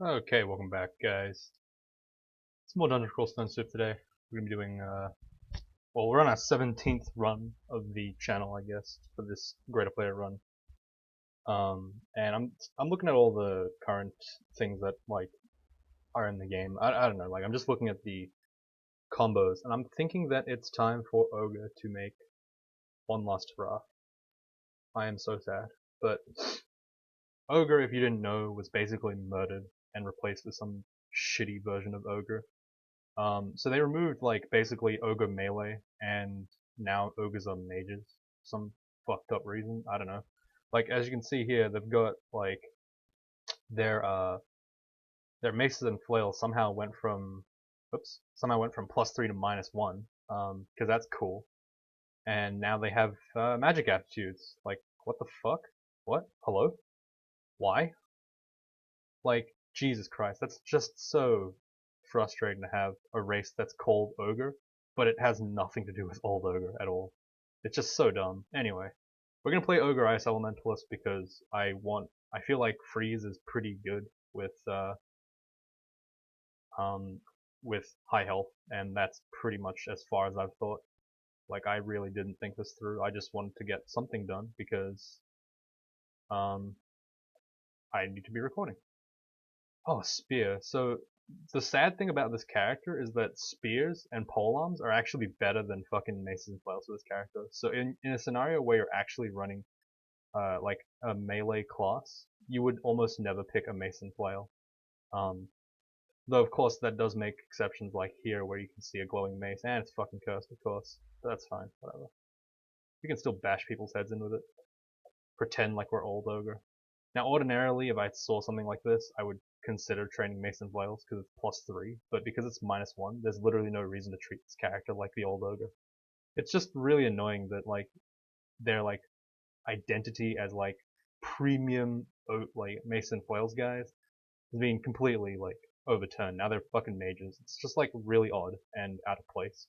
Okay, welcome back, guys. It's more Dungeon Crawl Stone Soup today. We're gonna be doing, well, we're on our 17th run of the channel, I guess, for this Greaterplayer run. And I'm looking at all the current things that like are in the game. I don't know, like I'm just looking at the combos, and I'm thinking that it's time for Ogre to make one last hurrah. I am so sad, but Ogre, if you didn't know, was basically murdered and replaced with some shitty version of Ogre. So they removed like basically Ogre melee, and now Ogres are mages. Some fucked up reason, I don't know. Like as you can see here, they've got like their their maces and flails somehow went from +3 to -1, because that's cool. And now they have magic aptitudes. Like what the fuck? What? Hello? Why? Like Jesus Christ, that's just so frustrating to have a race that's called Ogre, but it has nothing to do with Old Ogre at all. It's just so dumb. Anyway, we're gonna play Ogre Ice Elementalist because I feel like Freeze is pretty good um, with high health, and that's pretty much as far as I've thought. Like, I really didn't think this through. I just wanted to get something done because um, I need to be recording. Oh, Spear. So the sad thing about this character is that spears and polearms are actually better than fucking maces and flails for this character. So in a scenario where you're actually running like a melee class, you would almost never pick a mace and flail. Um, though of course that does make exceptions, like here where you can see a glowing mace, and it's fucking cursed, of course. But that's fine, whatever. We can still bash people's heads in with it. Pretend like we're old ogre. Now, ordinarily, if I saw something like this, I would consider training Mason Flails because it's +3, but because it's -1, there's literally no reason to treat this character like the old ogre. It's just really annoying that like their like identity as like premium like Mason Flails guys is being completely like overturned. Now they're fucking mages. It's just like really odd and out of place.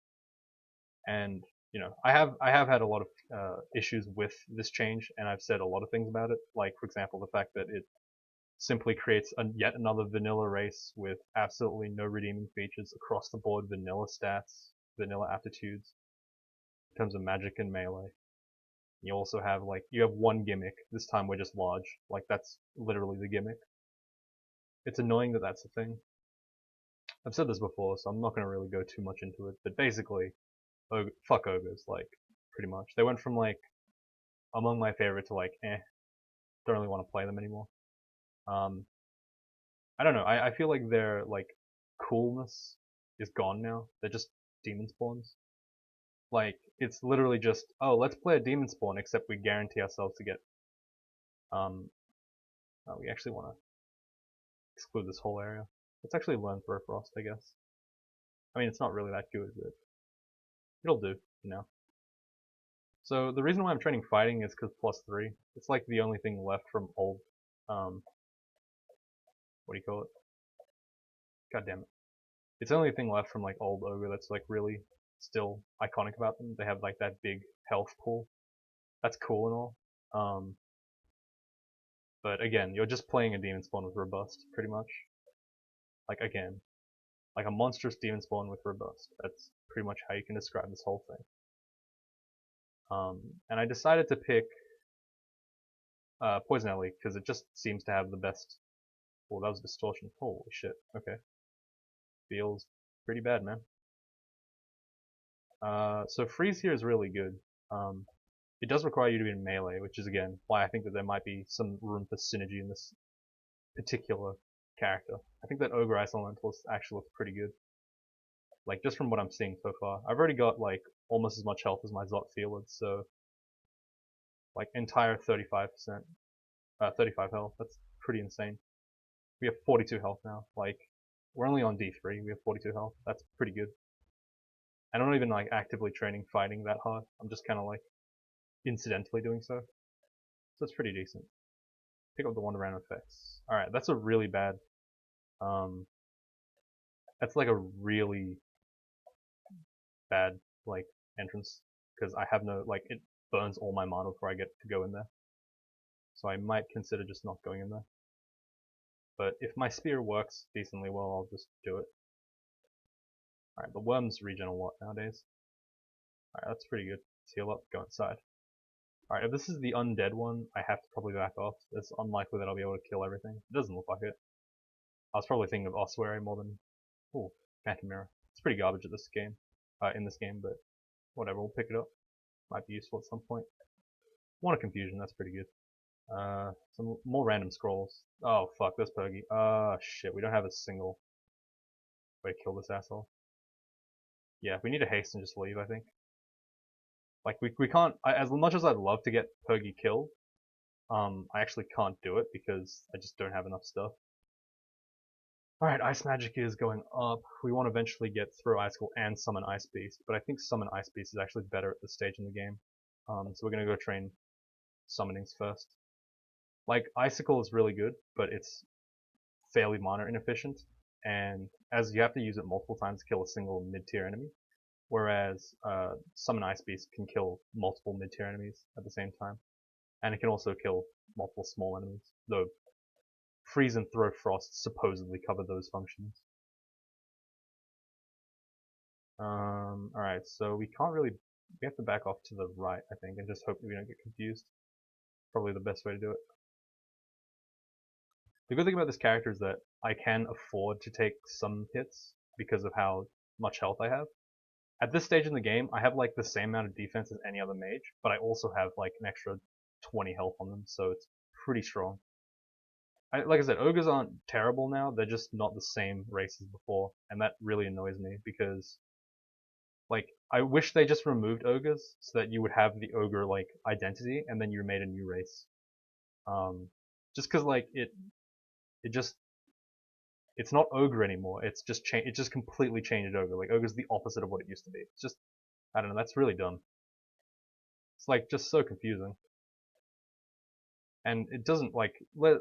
And I have had a lot of issues with this change, and I've said a lot of things about it. Like for example, the fact that it simply creates yet another vanilla race with absolutely no redeeming features across the board, vanilla stats, vanilla aptitudes in terms of magic and melee. You also have you have one gimmick. This time we're just large. Like that's literally the gimmick. It's annoying that that's a thing. I've said this before, so I'm not going to really go too much into it. But basically, fuck ogres, like pretty much. They went from like among my favorite to like don't really want to play them anymore. Um, I don't know. I feel like their like coolness is gone now. They're just demon spawns. Like it's literally just, oh, let's play a demon spawn, except we guarantee ourselves to get um oh, we actually want to exclude this whole area. Let's actually learn Throw Frost, I guess. I mean, it's not really that good, but it'll do, you know. So the reason why I'm training fighting is because +3. It's like the only thing left from old what do you call it? God damn it. It's the only thing left from like old ogre that's like really still iconic about them. They have like that big health pool. That's cool and all. But again, you're just playing a demon spawn with robust, pretty much. Like again, like a monstrous demon spawn with robust. That's pretty much how you can describe this whole thing. And I decided to pick Poison Alley because it just seems to have the best. Oh, that was distortion. Holy shit. Okay. Feels pretty bad, man. So freeze here is really good. It does require you to be in melee, which is again why I think that there might be some room for synergy in this particular character. I think that Ogre Ice Elementalist actually looks pretty good. Like just from what I'm seeing so far, I've already got like almost as much health as my Zot Feelers, so like entire 35%, 35 health. That's pretty insane. We have 42 health now. Like we're only on D3. We have 42 health. That's pretty good. And I'm not even like actively training fighting that hard. I'm just kind of like incidentally doing so. So it's pretty decent. Pick up the Wonder Round effects. Alright, that's a really bad that's like a really bad like entrance because I have no like it burns all my mana before I get to go in there. So I might consider just not going in there. But if my spear works decently well, I'll just do it. Alright, the worms regen a lot nowadays. Alright, that's pretty good. Let's heal up, go inside. Alright, if this is the undead one, I have to probably back off. It's unlikely that I'll be able to kill everything. It doesn't look like it. I was probably thinking of ossuary more than... Ooh, Phantom Mirror. It's pretty garbage at this game. In this game, but whatever, we'll pick it up. Might be useful at some point. One of Confusion, that's pretty good. Some more random scrolls. Oh fuck, there's Pergy. Shit, we don't have a single way to kill this asshole. Yeah, we need to haste and just leave, I think. Like, we can't, as much as I'd love to get Pergy killed, I actually can't do it because I just don't have enough stuff. Alright, Ice Magic is going up. We want to eventually get Throw Icicle and Summon Ice Beast, but I think Summon Ice Beast is actually better at this stage in the game. So we're gonna go train summonings first. Like, Icicle is really good, but it's fairly mana inefficient, and as you have to use it multiple times to kill a single mid-tier enemy, whereas Summon Ice Beast can kill multiple mid-tier enemies at the same time, and it can also kill multiple small enemies, though Freeze and Throw Frost supposedly cover those functions. Alright, so we can't really, we have to back off to the right, I think, and just hope we don't get confused. Probably the best way to do it. The good thing about this character is that I can afford to take some hits because of how much health I have. At this stage in the game, I have like the same amount of defense as any other mage, but I also have like an extra 20 health on them, so it's pretty strong. Like I said, ogres aren't terrible now, they're just not the same race as before, and that really annoys me because, like, I wish they just removed ogres so that you would have the ogre, like, identity, and then you made a new race. Just cause, like, it's not ogre anymore, it just completely changed ogre. Like, ogre's the opposite of what it used to be. It's just, I don't know, that's really dumb. It's, like, just so confusing. And it doesn't, like,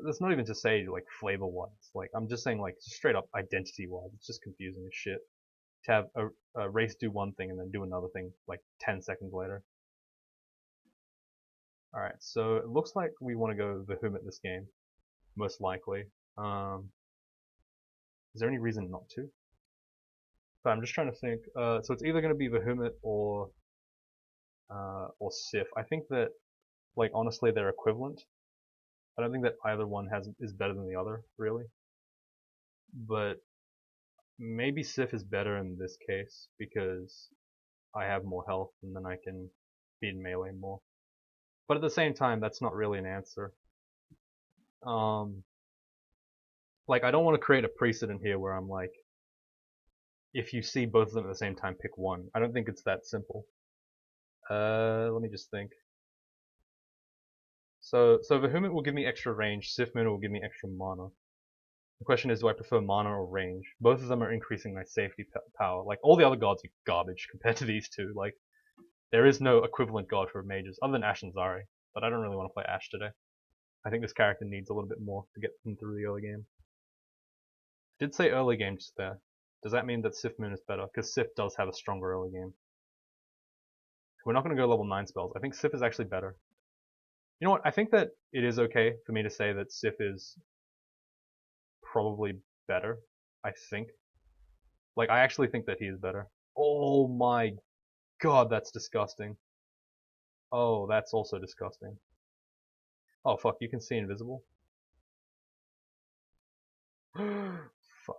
that's not even to say, like, flavor-wise. Like, I'm just saying, like, just straight up identity-wise, it's just confusing as shit. To have a race do one thing and then do another thing, like, 10 seconds later. Alright, so it looks like we want to go Vehement this game. Most likely. Is there any reason not to? But I'm just trying to think. So it's either going to be Vehement or Sif. I think that, like, honestly, they're equivalent. I don't think that either one is better than the other, really. But maybe Sif is better in this case because I have more health and then I can beat melee more. But at the same time, that's not really an answer. Like, I don't want to create a precedent here where I'm like, if you see both of them at the same time, pick one. I don't think it's that simple. Let me just think. So Vehement will give me extra range, Sif Moon will give me extra mana. The question is, do I prefer mana or range? Both of them are increasing my safety power. Like, all the other gods are garbage compared to these two. Like, there is no equivalent god for mages, other than Ashe and Zari. But I don't really want to play Ashe today. I think this character needs a little bit more to get them through the early game. I did say early game just there. Does that mean that Sif Moon is better? Because Sif does have a stronger early game. We're not going to go level 9 spells. I think Sif is actually better. You know what? I think that it is okay for me to say that Sif is probably better. I think. Like, I actually think that he is better. Oh my god, that's disgusting. Oh, that's also disgusting. Oh fuck, you can see invisible? Fuck.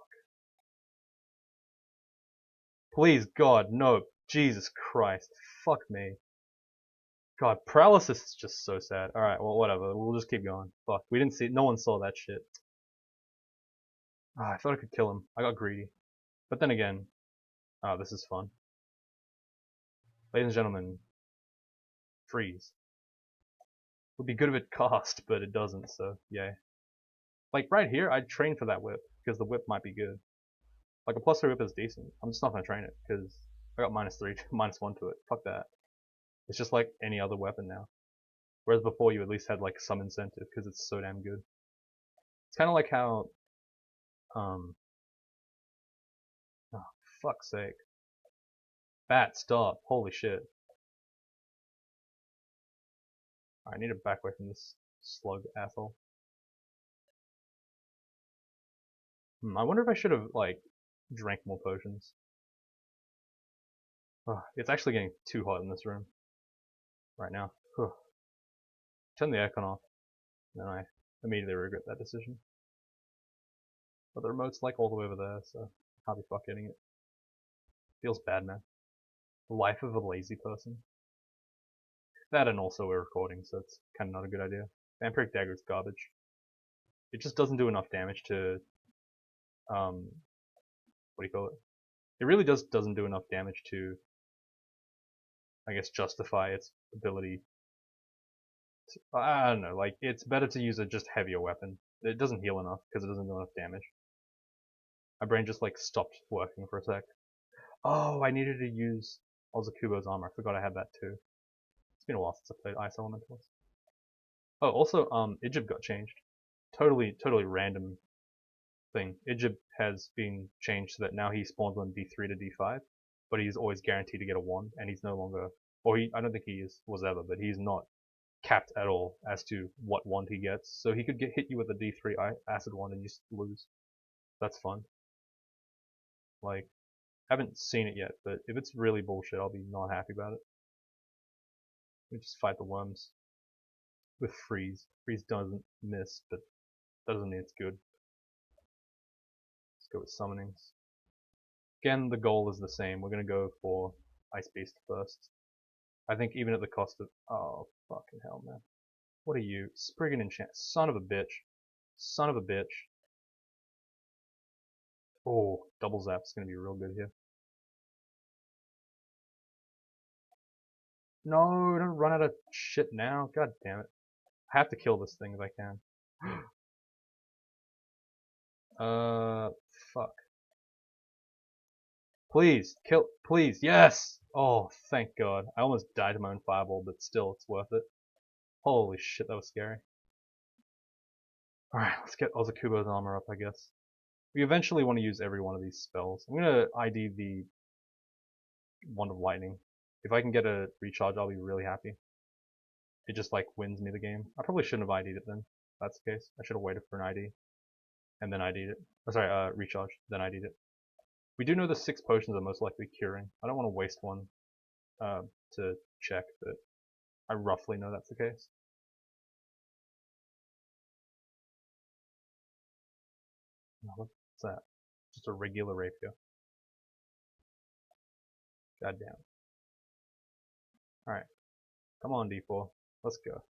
Please, God, no. Jesus Christ. Fuck me. God, paralysis is just so sad. Alright, well, whatever. We'll just keep going. Fuck, we didn't see- no one saw that shit. I thought I could kill him. I got greedy. But then again, this is fun. Ladies and gentlemen, freeze. Would be good if it cast, but it doesn't, so yay. Like, right here, I'd train for that whip, because the whip might be good. Like, a +3 whip is decent. I'm just not gonna train it, because I got -3, -1 to it. Fuck that. It's just like any other weapon now. Whereas before you at least had like some incentive, because it's so damn good. It's kind of like how, oh, fuck's sake. Bat, stop. Holy shit. I need to back away from this slug asshole. I wonder if I should have, like, drank more potions. Oh, it's actually getting too hot in this room right now. Ugh. Turn the aircon off, and then I immediately regret that decision. But the remote's like all the way over there, so I can't be fuck getting it. Feels bad, man. The life of a lazy person. That, and also we're recording, so it's kind of not a good idea. Vampiric Dagger is garbage. It just doesn't do enough damage to, what do you call it? It really doesn't do enough damage to, I guess, justify its ability. I don't know, like, it's better to use a just heavier weapon. It doesn't heal enough, because it doesn't do enough damage. My brain just, like, stopped working for a sec. Oh, I needed to use Ozakubo's armor. I forgot I had that too. It's been a while since I played Ice Elementalist. Oh, also, Ijib got changed. Totally random thing. Ijib has been changed so that now he spawns on D3 to D5, but he's always guaranteed to get a wand, and he's no longer, or I don't think he was ever, but he's not capped at all as to what wand he gets. So he could hit you with a D3 acid wand and you lose. That's fun. Like, haven't seen it yet, but if it's really bullshit, I'll be not happy about it. We just fight the worms with freeze. Freeze doesn't miss, but that doesn't mean it's good. Let's go with summonings. Again, the goal is the same. We're gonna go for Ice Beast first. I think even at the cost of, oh fucking hell, man. What are you? Spriggan enchant, son of a bitch. Son of a bitch. Oh, double zap's gonna be real good here. No, don't run out of shit now. God damn it. I have to kill this thing if I can. Fuck. Please, kill, please, yes! Oh, thank God. I almost died to my own fireball, but still, it's worth it. Holy shit, that was scary. Alright, let's get Ozakubo's armor up, I guess. We eventually want to use every one of these spells. I'm gonna ID the Wand of Lightning. If I can get a recharge, I'll be really happy. It just, like, wins me the game. I probably shouldn't have ID'd it then, if that's the case. I should have waited for an ID, and then ID'd it. Oh, sorry, recharge, then ID'd it. We do know the 6 potions are most likely curing. I don't want to waste one to check, but I roughly know that's the case. What's that? Just a regular rapier. God damn. Alright. Come on, D4. Let's go.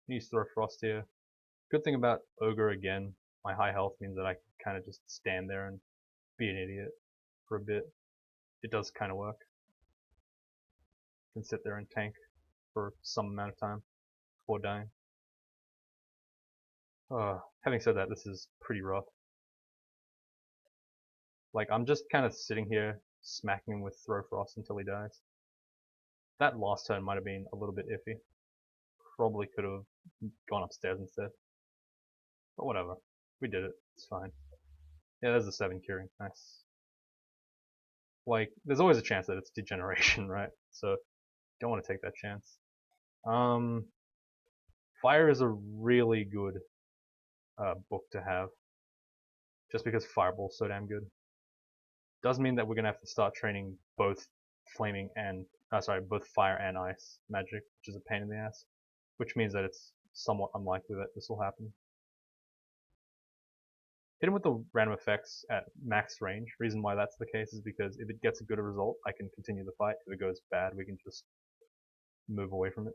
Use Throw Frost here. Good thing about Ogre again, my high health means that I can kind of just stand there and be an idiot for a bit. It does kind of work. You can sit there and tank for some amount of time before dying. Having said that, this is pretty rough. Like, I'm just kind of sitting here smacking him with Throw Frost until he dies. That last turn might have been a little bit iffy. Probably could have gone upstairs instead. But whatever. We did it. It's fine. Yeah, there's the 7 curing. Nice. Like, there's always a chance that it's degeneration, right? So, don't want to take that chance. Fire is a really good book to have. Just because Fireball's so damn good. Does mean that we're gonna have to start training both flaming and, both fire and ice magic, which is a pain in the ass. Which means that it's somewhat unlikely that this will happen. Hit him with the random effects at max range. Reason why that's the case is because if it gets a good result, I can continue the fight. If it goes bad, we can just move away from it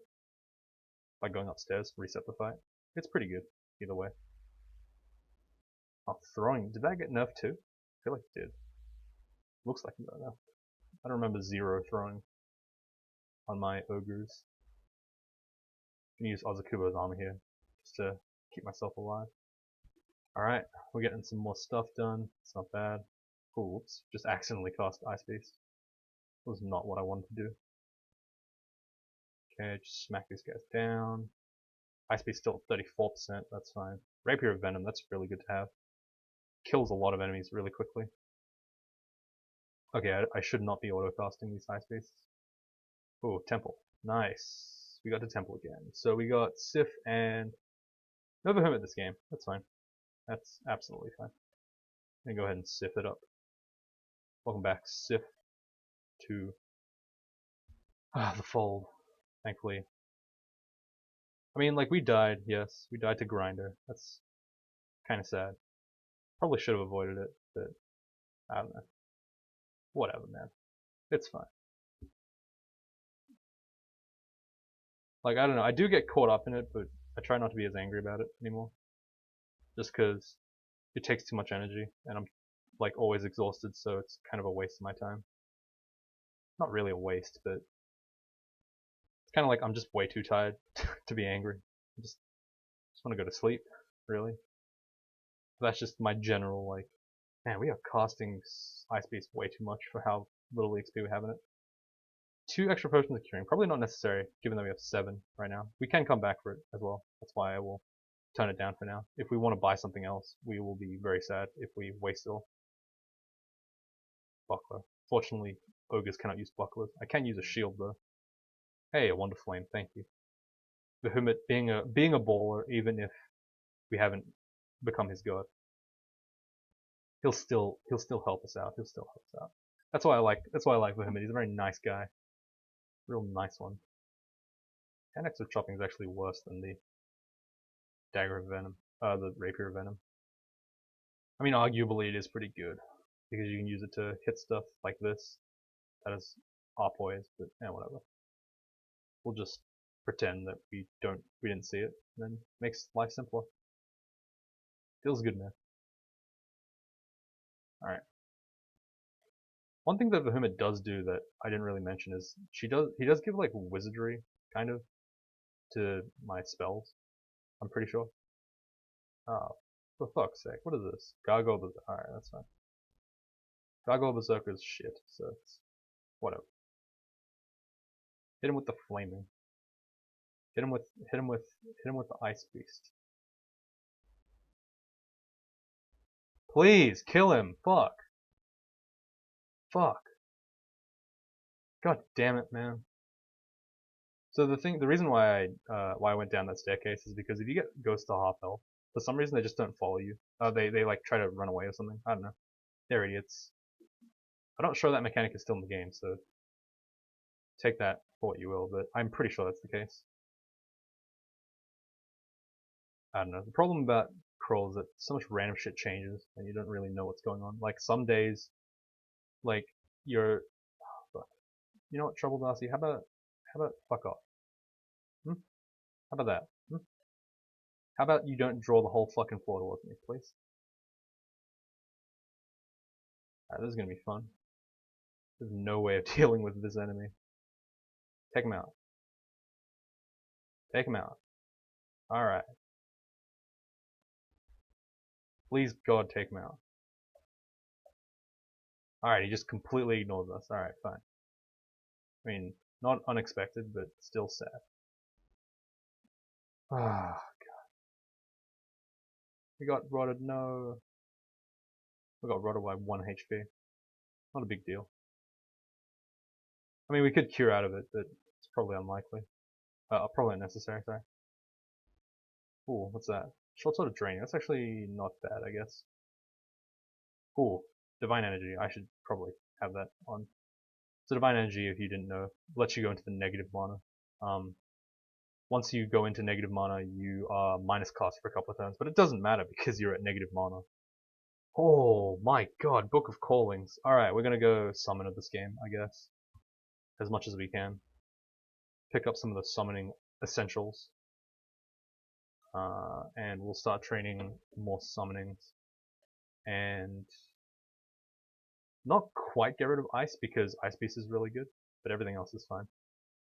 by going upstairs, reset the fight. It's pretty good, either way. Oh, throwing. Did that get nerfed too? I feel like it did. Looks like it got nerfed. I don't remember 0 throwing on my ogres. I'm gonna use Ozakubo's armor here, just to keep myself alive. Alright, we're getting some more stuff done. It's not bad. Ooh, whoops. Just accidentally cast Ice Beast. Was not what I wanted to do. Okay, just smack these guys down. Ice Beast still at 34%, that's fine. Rapier of Venom, that's really good to have. Kills a lot of enemies really quickly. Okay, I should not be auto-casting these Ice Beasts. Ooh, Temple. Nice. We got to Temple again. So we got Sif and Nova Hermit this game. That's fine. That's absolutely fine. I'm gonna go ahead and Sif it up. Welcome back, Sif, to the fold. Thankfully. I mean, like, we died, yes. We died to Grinder. That's kind of sad. Probably should have avoided it, but I don't know. Whatever, man. It's fine. Like, I don't know. I do get caught up in it, but I try not to be as angry about it anymore. Just because it takes too much energy, and I'm, like, always exhausted, so it's kind of a waste of my time. Not really a waste, but it's kind of like I'm just way too tired to be angry. I just want to go to sleep, really. That's just my general, like, man, we are costing Ice Beast way too much for how little XP we have in it. 2 extra potions of curing, probably not necessary, given that we have 7 right now. We can come back for it as well. That's why I will turn it down for now. If we want to buy something else, we will be very sad if we waste it all. Buckler. Fortunately, ogres cannot use bucklers. I can use a shield though. Hey, a Wonder Flame, thank you. The Hermit being a baller, even if we haven't become his god, he'll still help us out. He'll still help us out. That's why I like the Hermit. He's a very nice guy. Real nice one. 10x of chopping is actually worse than the Dagger of Venom, the Rapier of Venom. I mean, arguably it is pretty good because you can use it to hit stuff like this. That is poise, but yeah, whatever. We'll just pretend that we didn't see it, and then makes life simpler. Feels good, man. All right. One thing that the Hermit does do that I didn't really mention is he does give like wizardry kind of to my spells. I'm pretty sure. Oh, for fuck's sake! What is this? Gargoyle Berserker. All right, that's fine. Gargoyle Berserker is shit, so it's whatever. Hit him with the flaming. Hit him with the Ice Beast. Please kill him. Fuck. Fuck. God damn it, man. So the reason why I went down that staircase is because if you get ghosts to half health, for some reason they just don't follow you. They like try to run away or something. I don't know. They're idiots. I'm not sure that mechanic is still in the game, so take that for what you will, but I'm pretty sure that's the case. I don't know. The problem about Crawl is that so much random shit changes and you don't really know what's going on. Like some days, like you're, fuck. You know what, Trouble Darcy? How about fuck off? Hmm? How about that? Hmm? How about you don't draw the whole fucking floor towards me, please? Alright, this is gonna be fun. There's no way of dealing with this enemy. Take him out. Take him out. Alright. Please, God, take him out. Alright, he just completely ignores us. Alright, fine. I mean, not unexpected, but still sad. Ah, God. We got rotted, no. We got rotted by 1 HP. Not a big deal. I mean, we could cure out of it, but it's probably unlikely. Probably unnecessary, sorry. Ooh, what's that? Short Sword of Draining. That's actually not bad, I guess. Ooh, Divine Energy. I should probably have that on. So Divine Energy, if you didn't know, lets you go into the negative mana. Once you go into negative mana, you are minus cost for a couple of turns, but it doesn't matter because you're at negative mana. Oh my god, Book of Callings. Alright, we're gonna go Summoner this game, I guess. As much as we can. Pick up some of the summoning essentials. And we'll start training more summonings. And not quite get rid of Ice because Ice Beast is really good, but everything else is fine.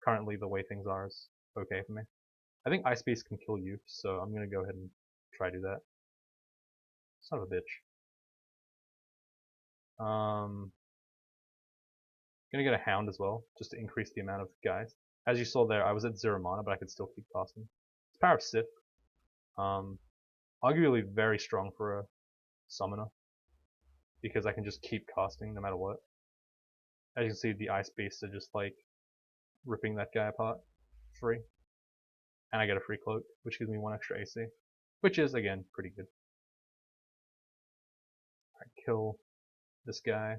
Currently, the way things are is okay for me. I think Ice Beast can kill you, so I'm gonna go ahead and try to do that. Son of a bitch. Gonna get a Hound as well, just to increase the amount of guys. As you saw there, I was at 0 mana, but I could still keep casting. It's Power of Sith. Arguably very strong for a summoner, because I can just keep casting no matter what. As you can see, the Ice Beasts are just like ripping that guy apart free. And I get a free cloak, which gives me 1 extra AC, which is, again, pretty good. kill this guy,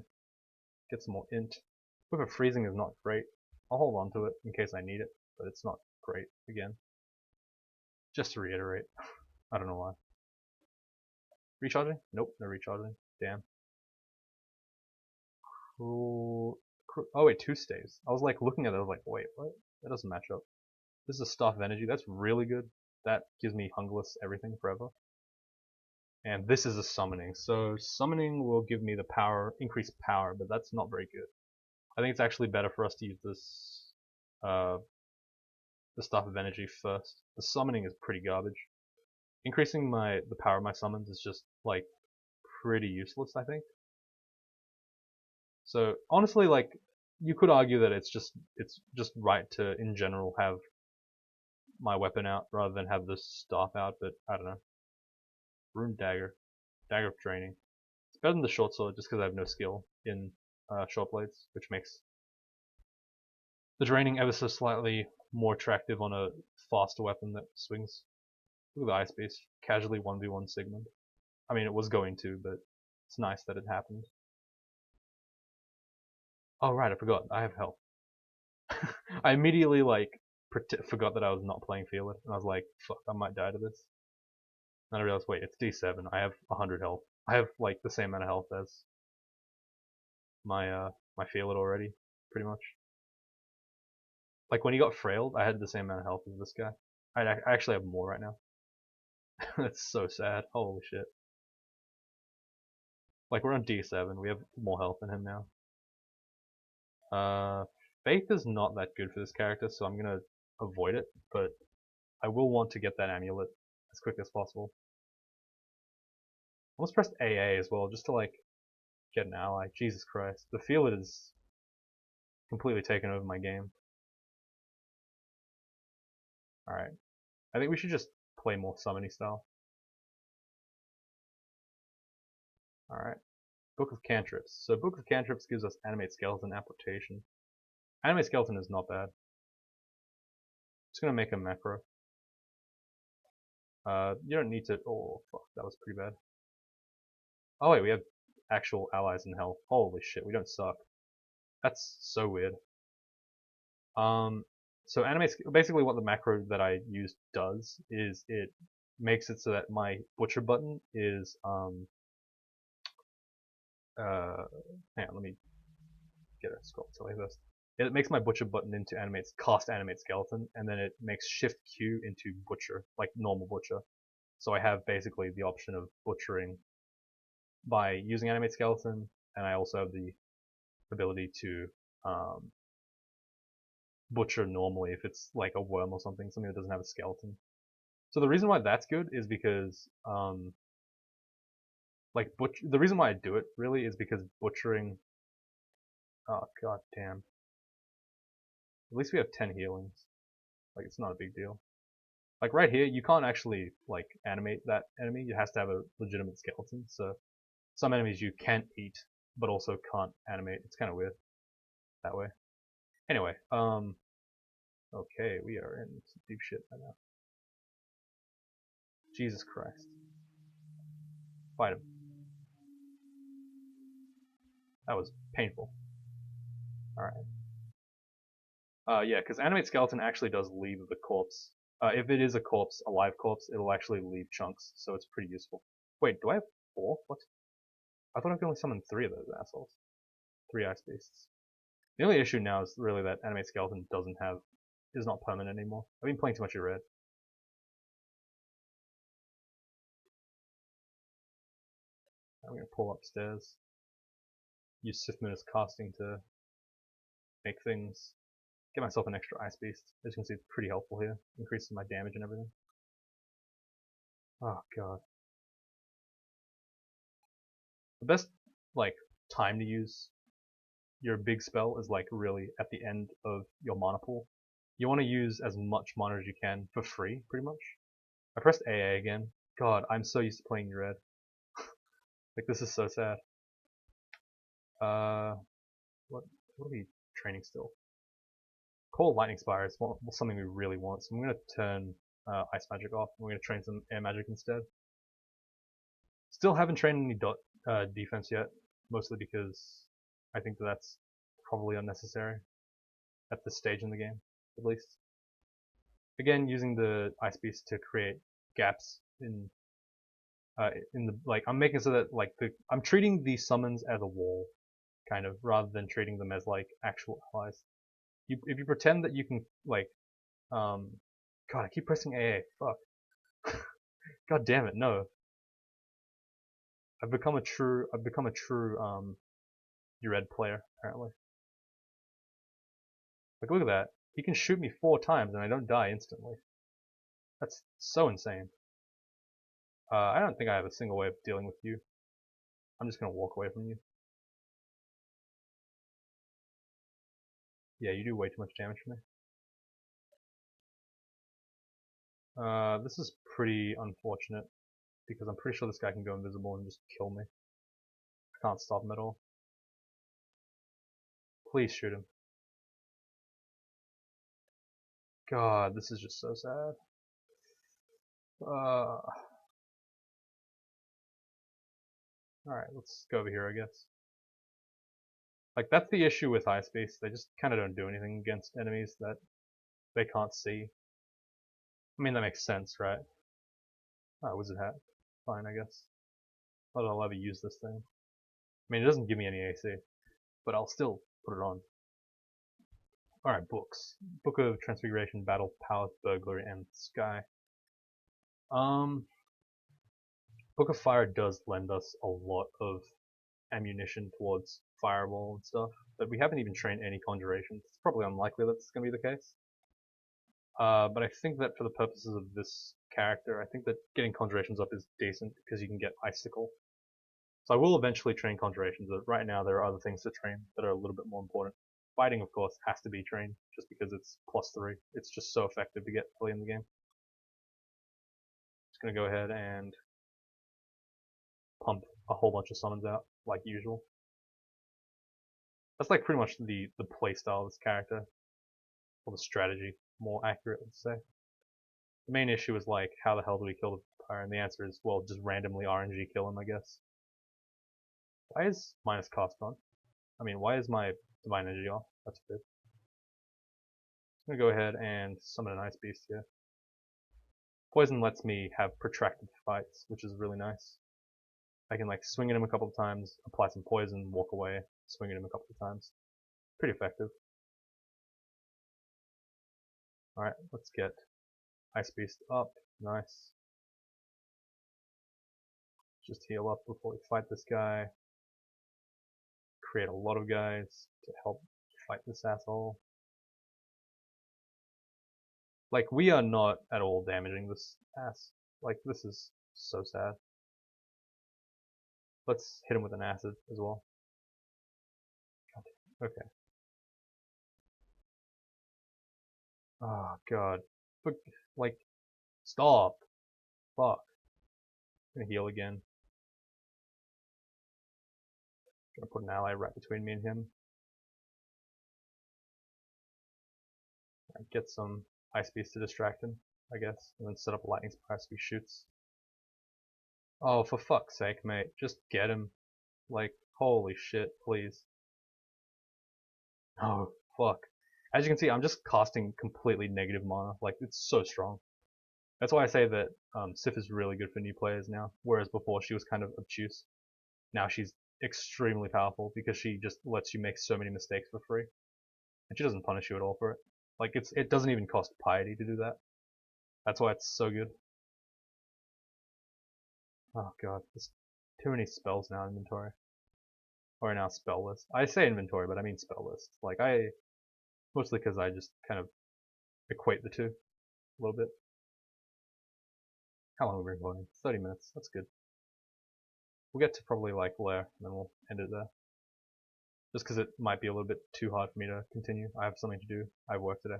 get some more int. Whip of Freezing is not great. I'll hold on to it in case I need it, but it's not great again. Just to reiterate. I don't know why. Recharging? Nope, no recharging. Damn. Cruel. Oh wait, 2 stays. I was like looking at it, I was like, wait, what? That doesn't match up. This is a Staff of Energy. That's really good. That gives me Hungerless everything forever. And this is a Summoning. So Summoning will give me the power, increased power, but that's not very good. I think it's actually better for us to use this, the Staff of Energy first. The Summoning is pretty garbage. Increasing the power of my summons is just like pretty useless, I think. So honestly, like you could argue that it's just right to in general have my weapon out rather than have this staff out, but I don't know. Rune Dagger, Dagger of Draining. It's better than the short sword just because I have no skill in short blades, which makes the draining ever so slightly more attractive on a faster weapon that swings. Look at the Ice Beast, casually 1v1 Sigmund. I mean, it was going to, but it's nice that it happened. Oh right, I forgot. I have health. I immediately like forgot that I was not playing Fearless, and I was like, fuck, I might die to this. And I realized, wait, it's D7. I have 100 health. I have like the same amount of health as my my Fearless already, pretty much. Like when he got frailed, I had the same amount of health as this guy. I actually have more right now. That's so sad. Holy shit. Like we're on D7. We have more health than him now. Faith is not that good for this character, so I'm gonna avoid it, but I will want to get that amulet as quick as possible. I almost pressed AA as well, just to like get an ally. Jesus Christ. The Fearless is completely taken over my game. Alright. I think we should just play more summony style. Alright. Book of Cantrips. So Book of Cantrips gives us Animate Skeleton Application. Animate Skeleton is not bad. Just gonna make a macro. You don't need to. Oh fuck, that was pretty bad. Oh wait, we have actual allies in health. Holy shit, we don't suck. That's so weird. So basically what the macro that I used does is it makes it so that my butcher button is hang on, let me get a scroll to like this. It makes my butcher button into cast animate skeleton, and then it makes shift Q into butcher, like normal butcher. So I have basically the option of butchering by using animate skeleton, and I also have the ability to butcher normally if it's like a worm or something that doesn't have a skeleton. So the reason why that's good is because the reason why I do it really is because butchering. Oh god damn. At least we have 10 healings. Like it's not a big deal. Like right here, you can't actually like animate that enemy. It has to have a legitimate skeleton. So some enemies you can't eat, but also can't animate. It's kind of weird that way. Anyway, okay, we are in some deep shit right now. Jesus Christ. Fight him. That was painful. Alright. Yeah, because animate skeleton actually does leave the corpse. If it is a corpse, a live corpse, it'll actually leave chunks, so it's pretty useful. Wait, do I have 4? What? I thought I could only summon 3 of those assholes. 3 ice beasts. The only issue now is really that animate skeleton is not permanent anymore. I've been playing too much of red. I'm gonna pull upstairs. Use Sith Moon as casting to make things. Get myself an extra ice beast. As you can see, it's pretty helpful here. Increases my damage and everything. Oh god. The best like time to use your big spell is like really at the end of your mana pool. You want to use as much mana as you can for free, pretty much. I pressed AA again. God, I'm so used to playing red. Like this is so sad. What are we training still? Cold Lightning Spire is something we really want, so I'm gonna turn Ice Magic off. And we're gonna train some Air Magic instead. Still haven't trained any defense yet, mostly because I think that's probably unnecessary at this stage in the game, at least. Again, using the Ice Beast to create gaps in the, like, I'm making so that, like, I'm treating these summons as a wall, kind of, rather than treating them as, like, actual allies. If you pretend that you can, like, God, I keep pressing AA, fuck. God damn it, no. I've become a true, Red player, apparently. Like, look at that. He can shoot me 4 times and I don't die instantly. That's so insane. I don't think I have a single way of dealing with you. I'm just gonna walk away from you. Yeah, you do way too much damage for me. This is pretty unfortunate, because I'm pretty sure this guy can go invisible and just kill me. I can't stop him at all. Please shoot him. God, this is just so sad. Alright, let's go over here, I guess. Like, that's the issue with Ice Beast. They just kind of don't do anything against enemies that they can't see. I mean, that makes sense, right? Oh, Wizard Hat. Fine, I guess. But I'll ever use this thing. I mean, it doesn't give me any AC, but I'll still put it on. Alright, books. Book of Transfiguration, Battle, Palace, Burglary, and Sky. Book of Fire does lend us a lot of ammunition towards Fireball and stuff, but we haven't even trained any Conjurations. It's probably unlikely that's going to be the case. But I think that for the purposes of this character, I think that getting Conjurations up is decent, because you can get Icicle. So I will eventually train Conjurations, but right now there are other things to train that are a little bit more important. Fighting, of course, has to be trained, just because it's +3. It's just so effective to get early in the game. Just gonna go ahead and pump a whole bunch of summons out, like usual. That's like pretty much the playstyle of this character, or the strategy, more accurate, let's say. The main issue is, like, how the hell do we kill the vampire? And the answer is, well, just randomly RNG kill him, I guess. Why is minus cost on? I mean, why is my divine energy off? That's good. I'm gonna go ahead and summon an Ice Beast here. Poison lets me have protracted fights, which is really nice. I can, like, swing at him a couple of times, apply some poison, walk away, swing at him a couple of times. Pretty effective. Alright, let's get Ice Beast up. Nice. Just heal up before we fight this guy. Create a lot of guys to help fight this asshole. Like, we are not at all damaging this ass. Like, this is so sad. Let's hit him with an acid as well. Okay. Oh god. But, like, stop. Fuck. I'm gonna heal again. Gonna put an ally right between me and him. Get some Ice Beast to distract him, I guess, and then set up a lightning surprise so he shoots. Oh, for fuck's sake, mate. Just get him. Like, holy shit, please. Oh, fuck. As you can see, I'm just casting completely negative mana. Like, it's so strong. That's why I say that Sif is really good for new players now, whereas before she was kind of obtuse. Now she's extremely powerful because she just lets you make so many mistakes for free. And she doesn't punish you at all for it. Like, it doesn't even cost piety to do that. That's why it's so good. Oh god, there's too many spells now in inventory. Or now spell list. I say inventory, but I mean spell list. Like, mostly because I just kind of equate the two a little bit. How long have we been recording? 30 minutes. That's good. We'll get to probably, like, Lair, and then we'll end it there. Just because it might be a little bit too hard for me to continue. I have something to do. I have work today.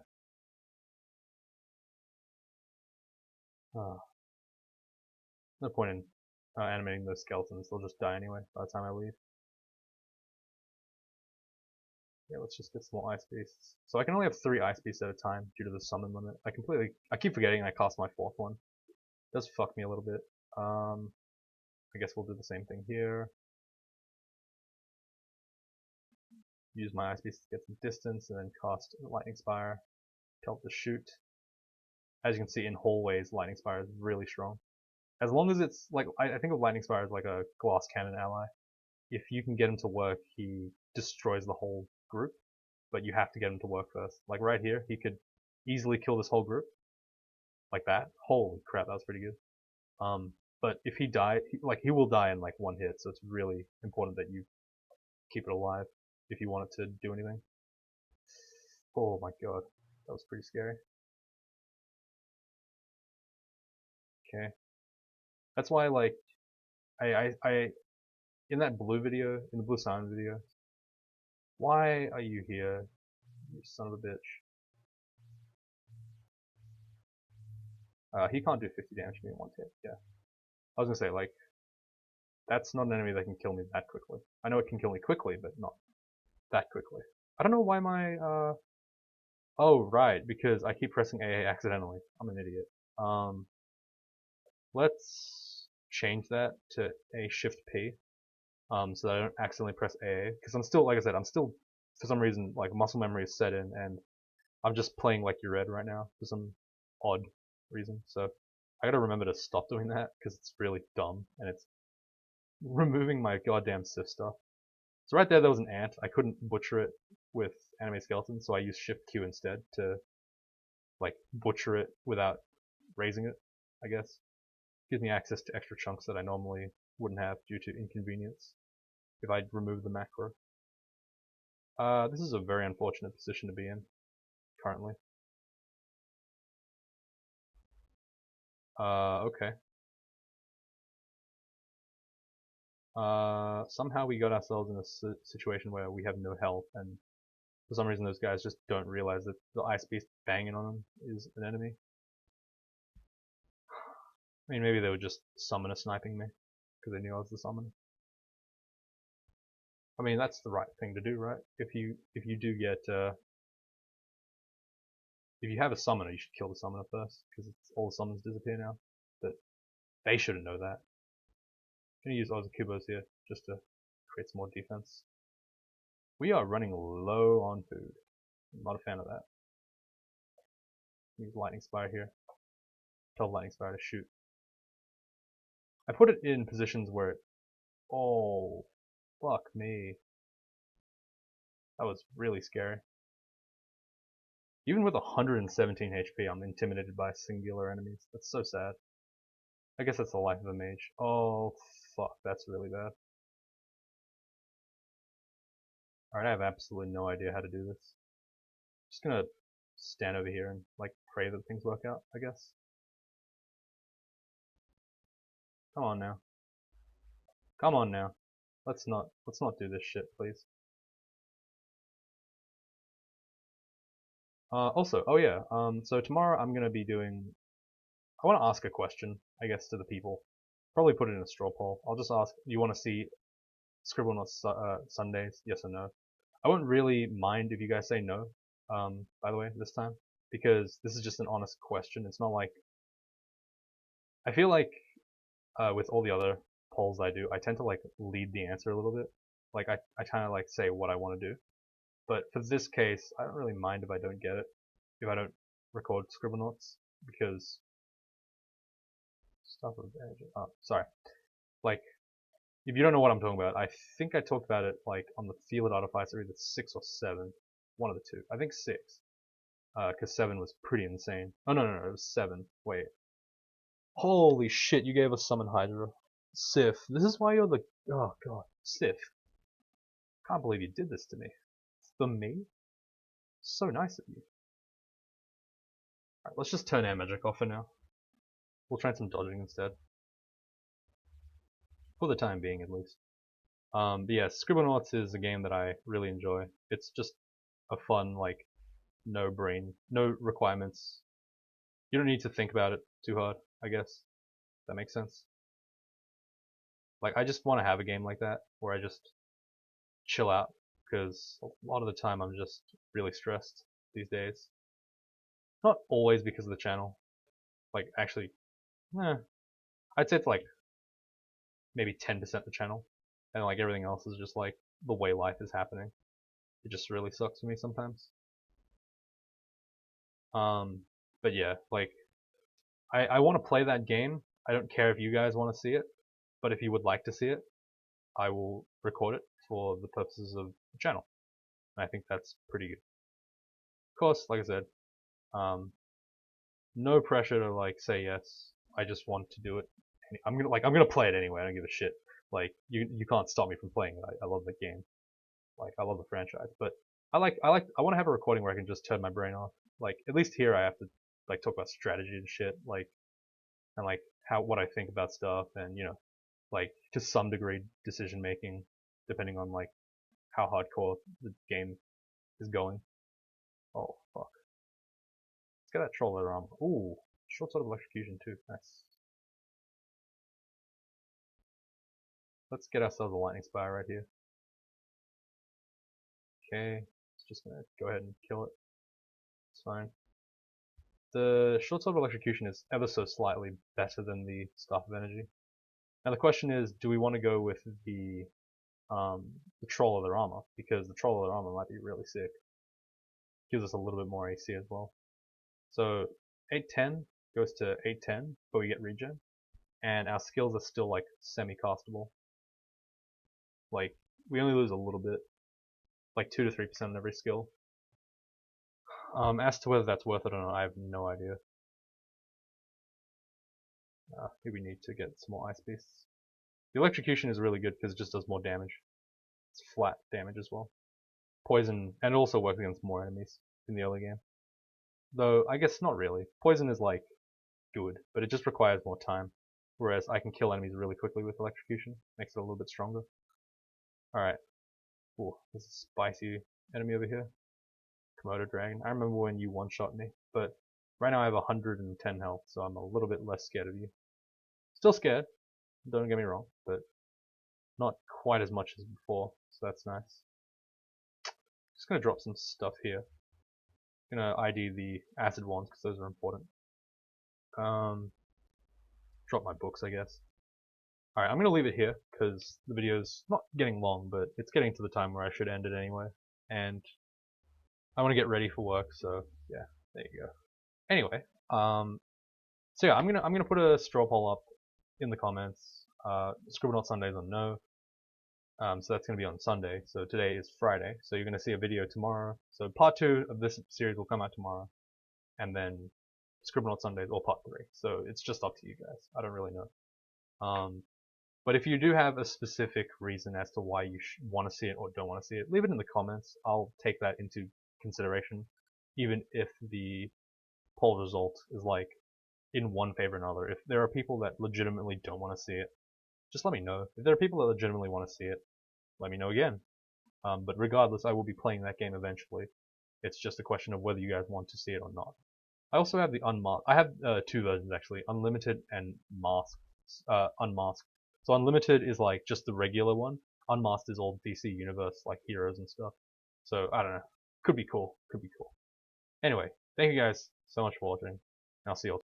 No point in animating those skeletons. They'll just die anyway by the time I leave. Yeah, let's just get some more Ice Beasts. So I can only have 3 Ice Beasts at a time due to the summon limit. I keep forgetting I cast my 4th one. It does fuck me a little bit. I guess we'll do the same thing here. use my Ice Beast to get some distance, and then cast Lightning Spire to help to shoot. As you can see in hallways, Lightning Spire is really strong. As long as it's like, I think of Lightning Spire as like a glass cannon ally. If you can get him to work, he destroys the whole group, but you have to get him to work first. Like right here, he could easily kill this whole group, like that. Holy crap, that was pretty good. But if he died, he will die in like one hit, so it's really important that you keep it alive if you want it to do anything. Oh my god, that was pretty scary. Okay, that's why like I in that blue video, in the blue sign video. Why are you here, you son of a bitch? He can't do 50 damage to me in one hit. Yeah, I was gonna say like that's not an enemy that can kill me that quickly. I know it can kill me quickly, but not that quickly. I don't know why my oh right, because I keep pressing AA accidentally. I'm an idiot. Let's change that to a Shift P, so that I don't accidentally press AA. Because I'm still, like I said, I'm still for some reason like muscle memory is set in, and I'm just playing like you're red right now for some odd reason. So I gotta remember to stop doing that because it's really dumb and it's removing my goddamn Sif stuff. So right there was an ant. I couldn't butcher it with anime skeleton, so I used Shift Q instead to like butcher it without raising it, I guess. Gives me access to extra chunks that I normally wouldn't have due to inconvenience if I'd removed the macro. This is a very unfortunate position to be in currently. Okay. Somehow we got ourselves in a situation where we have no health, and for some reason those guys just don't realize that the Ice Beast banging on them is an enemy. I mean, maybe they were just summoner sniping me because they knew I was the summoner. I mean, that's the right thing to do, right? If you do get if you have a summoner, you should kill the summoner first because all the summons disappear now. But they shouldn't know that. I'm gonna use Ozakubos here just to create some more defense. We are running low on food. I'm not a fan of that. Use Lightning Spire here. Tell Lightning Spire to shoot. I put it in positions where it... Oh, fuck me. That was really scary. Even with 117 HP, I'm intimidated by singular enemies. That's so sad. I guess that's the life of a mage. Oh, fuck, that's really bad. Alright, I have absolutely no idea how to do this. Just gonna stand over here and, like, pray that things work out, I guess. Come on now. Come on now. Let's not do this shit, please. Also, oh yeah, so tomorrow I'm gonna be doing... I want to ask a question, I guess, to the people. Probably put it in a straw poll. I'll just ask, do you want to see Scribblenauts Sundays? Yes or no? I won't really mind if you guys say no, by the way, this time. Because this is just an honest question. It's not like... I feel like with all the other polls I do, I tend to like lead the answer a little bit. Like I kind of like say what I want to do. But for this case, I don't really mind if I don't get it, if I don't record Scribblenauts, because stuff of advantage. Oh, sorry. Like, if you don't know what I'm talking about, I think I talked about it like on the Field Artificer, either 6 or 7, one of the two. I think 6, because 7 was pretty insane. Oh no, it was 7. Wait. Holy shit! You gave us Summon Hydra, Sif. This is why you're the... Oh god, Sif. Can't believe you did this to me. For me? So nice of you. Alright, let's just turn air magic off for now. We'll try some dodging instead. For the time being, at least. But yeah, Scribblenauts is a game that I really enjoy. It's just a fun, like, no requirements. You don't need to think about it too hard, I guess. That makes sense. Like, I just want to have a game like that, where I just chill out, because a lot of the time I'm just really stressed these days. Not always because of the channel. Like, actually, I'd say it's like maybe 10% the channel, and like everything else is just like the way life is happening. It just really sucks for me sometimes. But yeah, like I want to play that game. I don't care if you guys want to see it, but if you would like to see it, I will record it for the purposes of the channel. And I think that's pretty good. Of course, like I said, no pressure to like say yes. I just want to do it. I'm gonna play it anyway. I don't give a shit. Like you can't stop me from playing it. I love the game. Like I love the franchise. But I want to have a recording where I can just turn my brain off. Like at least here I have to like talk about strategy and shit. Like and like what I think about stuff and like to some degree decision making depending on like how hardcore the game is going. Oh fuck. Let's get that troll leather armor. Ooh, short sword of electrocution too. Nice. Let's get ourselves a lightning spire right here. Okay, it's just gonna go ahead and kill it. It's fine. The short sword of electrocution is ever so slightly better than the staff of energy. Now the question is, do we want to go with the troll leather armor? Because the troll leather armor might be really sick. Gives us a little bit more AC as well. So 810 goes to 810, but we get regen, and our skills are still like semi-castable. Like we only lose a little bit, like 2 to 3% on every skill. As to whether that's worth it or not, I have no idea. Here we need to get some more ice beasts. The electrocution is really good because it just does more damage. It's flat damage as well. Poison, and it also works against more enemies in the early game. Though, I guess not really. Poison is like good, but it just requires more time. Whereas I can kill enemies really quickly with electrocution. Makes it a little bit stronger. Alright. Ooh, there's a spicy enemy over here. Komodo dragon. I remember when you one-shot me, but right now I have 110 health, so I'm a little bit less scared of you. Still scared, don't get me wrong, but not quite as much as before, so that's nice. Just gonna drop some stuff here. Gonna ID the acid ones because those are important. Drop my books, I guess. Alright, I'm gonna leave it here because the video's not getting long, but it's getting to the time where I should end it anyway. And I want to get ready for work, so yeah, there you go. Anyway, so yeah, I'm gonna put a straw poll up in the comments. Scribblenauts Sundays on no. So that's gonna be on Sunday. So today is Friday. So you're gonna see a video tomorrow. So part 2 of this series will come out tomorrow, and then Scribblenauts Sundays or part 3. So it's just up to you guys. I don't really know. But if you do have a specific reason as to why you want to see it or don't want to see it, leave it in the comments. I'll take that into consideration, even if the poll result is like in one favor or another. If there are people that legitimately don't want to see it, just let me know. If there are people that legitimately want to see it, let me know again. But regardless, I will be playing that game eventually. It's just a question of whether you guys want to see it or not. I also have the unmasked. I have 2 versions actually, unlimited and unmasked. So unlimited is like just the regular one. Unmasked is all DC Universe like heroes and stuff. So I don't know. Could be cool. Could be cool. Anyway, thank you guys so much for watching. And I'll see you all.